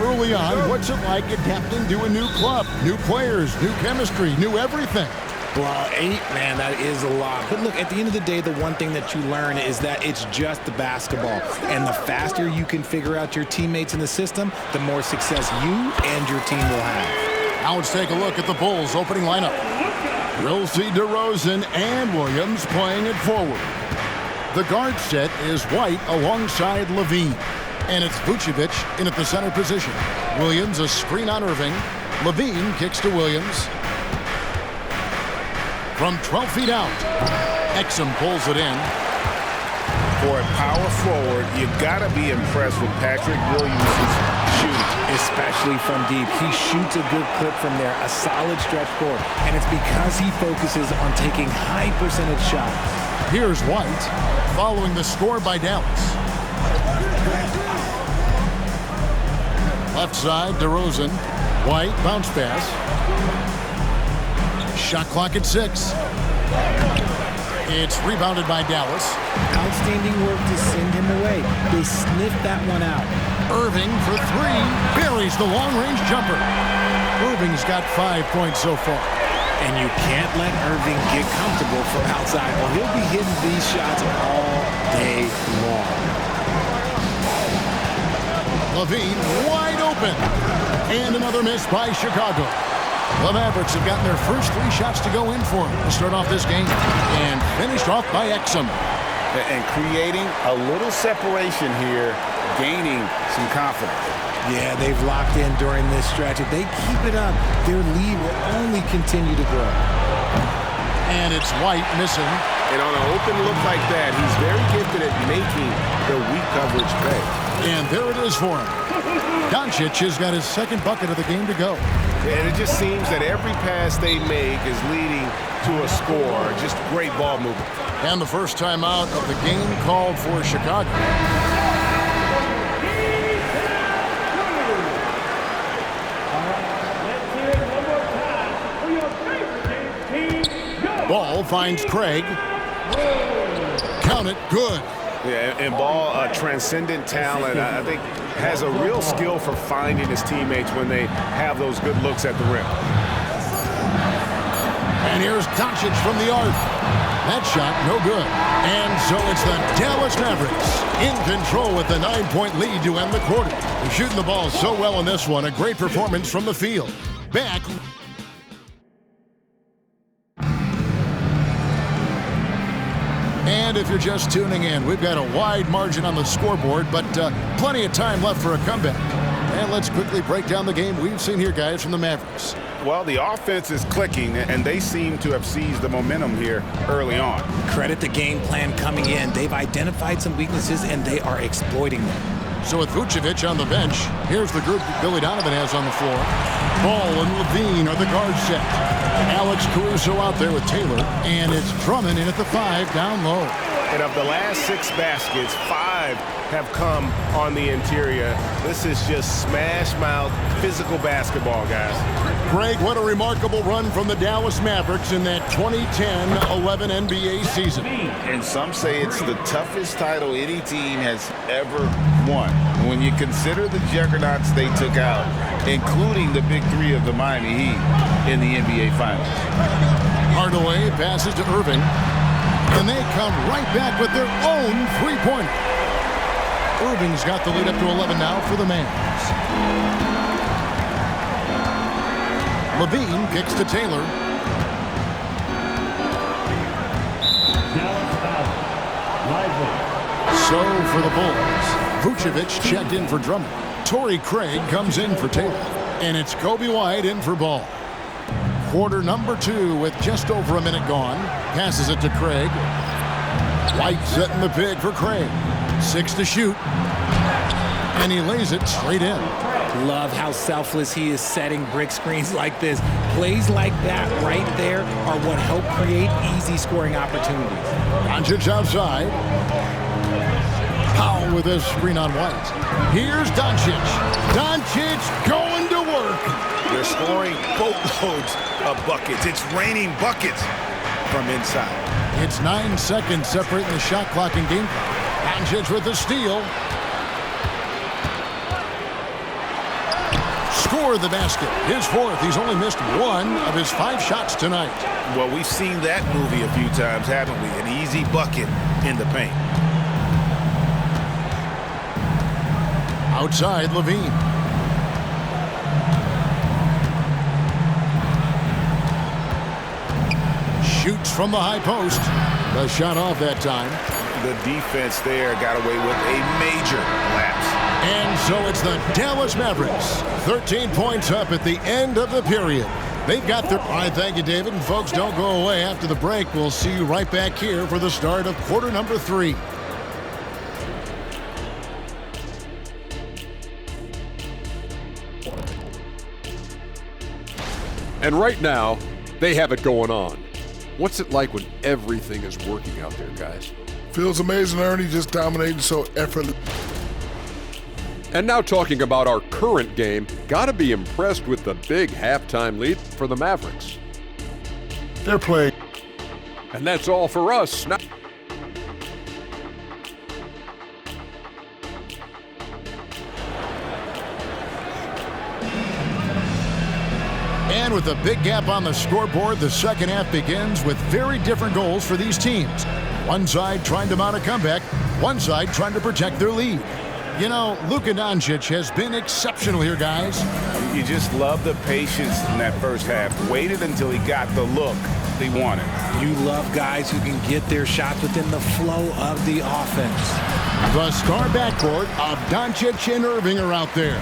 early on, what's it like adapting to a new club? New players, new chemistry, new everything. Well, 8, man, that is a lot. But look, at the end of the day, the one thing that you learn is that it's just the basketball. And the faster you can figure out your teammates in the system, the more success you and your team will have. Now let's take a look at the Bulls' opening lineup. We'll see DeRozan and Williams playing it forward. The guard set is White alongside Levine. And it's Vucevic in at the center position. Williams a screen on Irving. Levine kicks to Williams. From 12 feet out, Exum pulls it in. For a power forward, you gotta be impressed with Patrick Williams' shooting. Especially from deep. He shoots a good clip from there, a solid stretch forward. And it's because he focuses on taking high percentage shots. Here's White, following the score by Dallas. Left side, DeRozan. White, bounce pass. Shot clock at 6. It's rebounded by Dallas. Outstanding work to send him away. They sniffed that one out. Irving for 3. Buries the long-range jumper. Irving's got 5 points so far. And you can't let Irving get comfortable from outside. Well, he'll be hitting these shots all day long. Levine wide open. And another miss by Chicago. The Mavericks have gotten their first 3 shots to go in for them to start off this game. And finished off by Exum. And creating a little separation here, gaining some confidence. Yeah, they've locked in during this stretch. If they keep it up, their lead will only continue to grow. And it's White missing. And on an open look like that, he's very gifted at making the weak coverage pay. And there it is for him. Doncic has got his second bucket of the game to go. And it just seems that every pass they make is leading to a score. Just great ball movement. And the first timeout of the game called for Chicago. Ball finds Craig. Count it, good. Yeah, and Ball, a transcendent talent, I think has a real skill for finding his teammates when they have those good looks at the rim. And here's Doncic from the arc. That shot, no good. And so it's the Dallas Mavericks in control with the 9-point lead to end the quarter. They're shooting the ball so well in this one. A great performance from the field. Back. And if you're just tuning in, we've got a wide margin on the scoreboard, but plenty of time left for a comeback. And let's quickly break down the game we've seen here, guys, from the Mavericks. Well, the offense is clicking, and they seem to have seized the momentum here early on. Credit the game plan coming in. They've identified some weaknesses, and they are exploiting them. So with Vucevic on the bench, here's the group Billy Donovan has on the floor. Ball and Levine are the guard set. Alex Caruso out there with Taylor, and it's Drummond in at the 5 down low. And of the last 6 baskets, 5 have come on the interior. This is just smash mouth physical basketball, guys. Greg, what a remarkable run from the Dallas Mavericks in that 2010-11 NBA season. And some say it's the toughest title any team has ever won. When you consider the juggernauts they took out, including the big 3 of the Miami Heat in the NBA Finals. Hardaway passes to Irving, and they come right back with their own 3-pointer. Irving's got the lead up to 11 now for the Mavs. Levine kicks to Taylor. So for the Bulls, Vucevic checked in for Drummond. Torrey Craig comes in for Taylor. And it's Kobe White in for Ball. Quarter number 2 with just over a minute gone. Passes it to Craig. White setting the pick for Craig. 6 to shoot. And he lays it straight in. Love how selfless he is setting brick screens like this. Plays like that right there are what help create easy scoring opportunities. Doncic outside. Powell with a screen on White. Here's Doncic. Doncic going to work. They're scoring boatloads of buckets. It's raining buckets from inside. It's 9 seconds separating the shot clock and game clock. Doncic with the steal. score the basket. His fourth. He's only missed one of his 5 shots tonight. Well, we've seen that movie a few times, haven't we? An easy bucket in the paint. Outside, Levine. Shoots from the high post. The shot off that time. The defense there got away with a major lapse. And so it's the Dallas Mavericks. 13 points up at the end of the period. They've got their... All right, thank you, David. And folks, don't go away. After the break, we'll see you right back here for the start of quarter number 3. And right now, they have it going on. What's it like when everything is working out there, guys? Feels amazing, Ernie, just dominating so effortlessly. And now talking about our current game, gotta be impressed with the big halftime lead for the Mavericks. They're playing. And that's all for us. Now And with a big gap on the scoreboard, the second half begins with very different goals for these teams. One side trying to mount a comeback, one side trying to protect their lead. You know, Luka Doncic has been exceptional here, guys. You just love the patience in that first half. Waited until he got the look he wanted. You love guys who can get their shots within the flow of the offense. The star backcourt of Doncic and Irving are out there.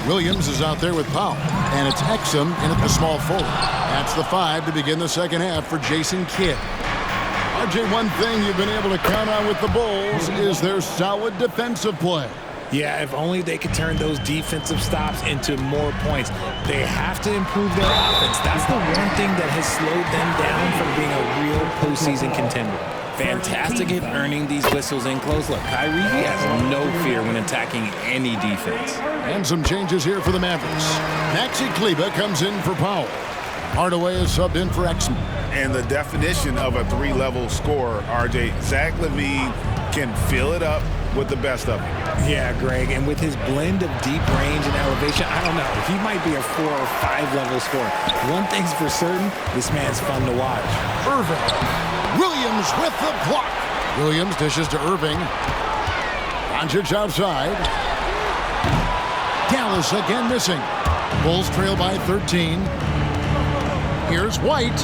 Williams is out there with Powell, and it's Exum in at the small forward. That's the 5 to begin the second half for Jason Kidd. RJ, one thing you've been able to count on with the Bulls is their solid defensive play. Yeah, if only they could turn those defensive stops into more points. They have to improve their offense. That's the one thing that has slowed them down from being a real postseason contender. Fantastic at earning these whistles in close. Look, Kyrie, he has no fear when attacking any defense. And some changes here for the Mavericks. Maxi Kleber comes in for Powell. Hardaway is subbed in for Exum. And the definition of a 3-level scorer, RJ, Zach LaVine can fill it up with the best of them. Yeah, Greg, and with his blend of deep range and elevation, I don't know. He might be a 4 or 5 level scorer. One thing's for certain, this man's fun to watch. Irving. Williams with the block. Williams dishes to Irving. Doncic outside. Dallas again missing. Bulls trail by 13. Here's White.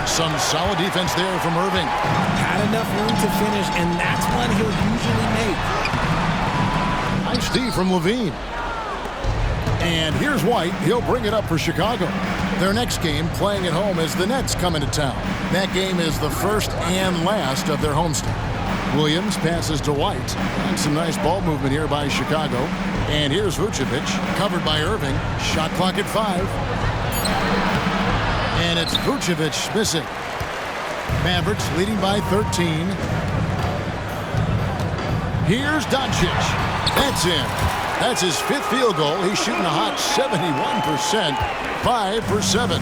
Some solid defense there from Irving. Had enough room to finish, and that's one he'll usually make. Nice D from Levine. And here's White. He'll bring it up for Chicago. Their next game, playing at home, is the Nets coming to town. That game is the first and last of their homestand. Williams passes to White. And some nice ball movement here by Chicago. And here's Vucevic, covered by Irving. Shot clock at 5. And it's Vucevic missing. Mavericks leading by 13. Here's Doncic. That's in. That's his 5th field goal. He's shooting a hot 71%. 5 for 7.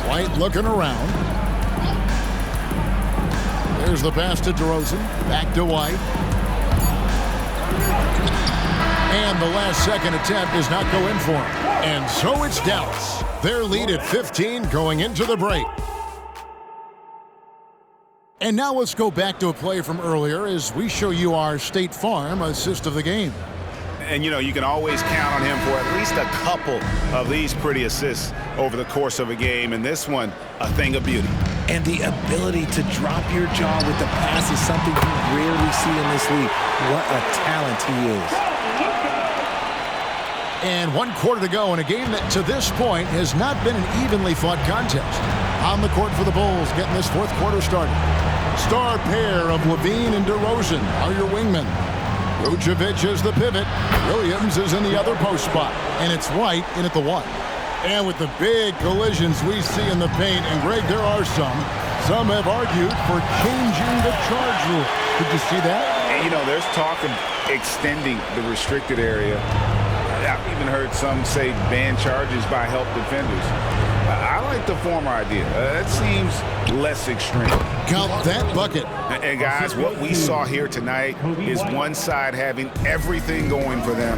White looking around. There's the pass to DeRozan. Back to White. And the last second attempt does not go in for him. And so it's Dallas. Their lead at 15 going into the break. And now let's go back to a play from earlier as we show you our State Farm assist of the game. And, you know, you can always count on him for at least a couple of these pretty assists over the course of a game. And this one, a thing of beauty. And the ability to drop your jaw with the pass is something you rarely see in this league. What a talent he is. And 1 quarter to go in a game that to this point has not been an evenly fought contest. On the court for the Bulls, getting this 4th quarter started. Star pair of Levine and DeRozan are your wingmen. Vucevic is the pivot. Williams is in the other post spot. And it's White in at the 1. And with the big collisions we see in the paint, and Greg, there are some have argued for changing the charge rule. Did you see that? And, you know, there's talk of extending the restricted area. I've even heard some say ban charges by help defenders. I like the former idea. That seems less extreme. Count that bucket. And guys, what we saw here tonight is one side having everything going for them.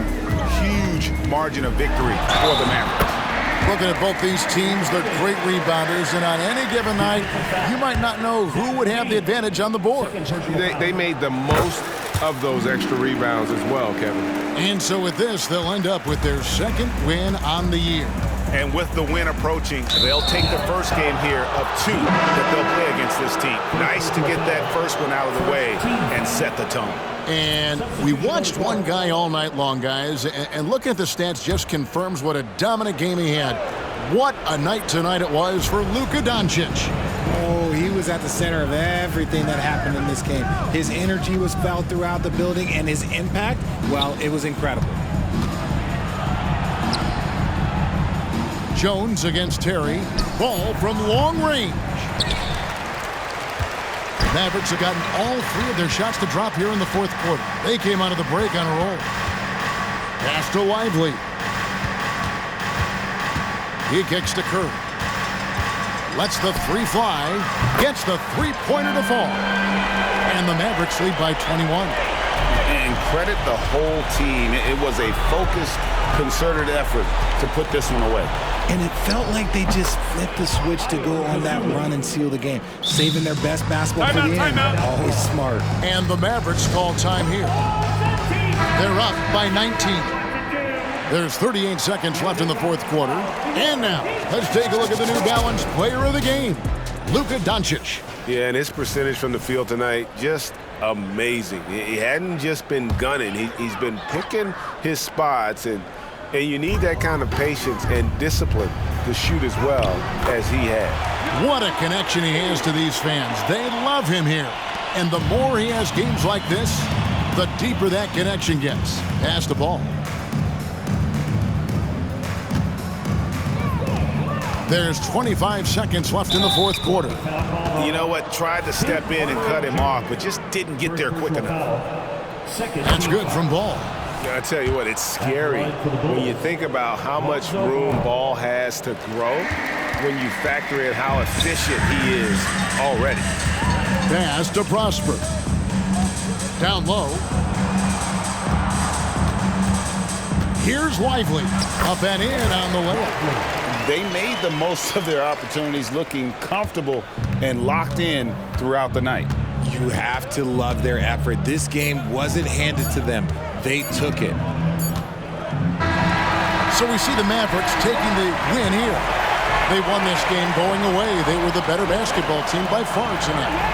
Huge margin of victory for the Mavericks. Looking at both these teams, they're great rebounders, and on any given night, you might not know who would have the advantage on the board. They made the most of those extra rebounds as well, Kevin. And so with this, they'll end up with their second win on the year. And with the win approaching, they'll take the first game here of 2 that they'll play against this team. Nice to get that first one out of the way and set the tone. And we watched one guy all night long, guys, and looking at the stats just confirms what a dominant game he had. What a night tonight it was for Luka Doncic. Oh, he was at the center of everything that happened in this game. His energy was felt throughout the building, and his impact, well, it was incredible. Jones against Terry. Ball from long range. Mavericks have gotten all 3 of their shots to drop here in the fourth quarter. They came out of the break on a roll. Pass to Lively. He kicks to Curry. Lets the 3 fly. Gets the three-pointer to fall. And the Mavericks lead by 21. And credit the whole team. It was a focused, concerted effort to put this one away. And it felt like they just flipped the switch to go on that run and seal the game, saving their best basketball for the end. Always smart. And the Mavericks call time here. They're up by 19. There's 38 seconds left in the fourth quarter. And now, let's take a look at the New Balance player of the game, Luka Doncic. Yeah, and his percentage from the field tonight, just amazing. He hadn't just been gunning. He's been picking his spots, and you need that kind of patience and discipline to shoot as well as he had. What a connection he has to these fans. They love him here. And the more he has games like this, the deeper that connection gets. Pass the ball. There's 25 seconds left in the fourth quarter. You know what? Tried to step in and cut him off, but just didn't get there quick enough. That's good from Ball. I tell you what, it's scary when you think about how much room Ball has to grow when you factor in how efficient he is already. Pass to Prosper. Down low. Here's Lively. Up and in on the layup. They made the most of their opportunities, looking comfortable and locked in throughout the night. You have to love their effort. This game wasn't handed to them. They took it. So we see the Mavericks taking the win here. They won this game going away. They were the better basketball team by far tonight.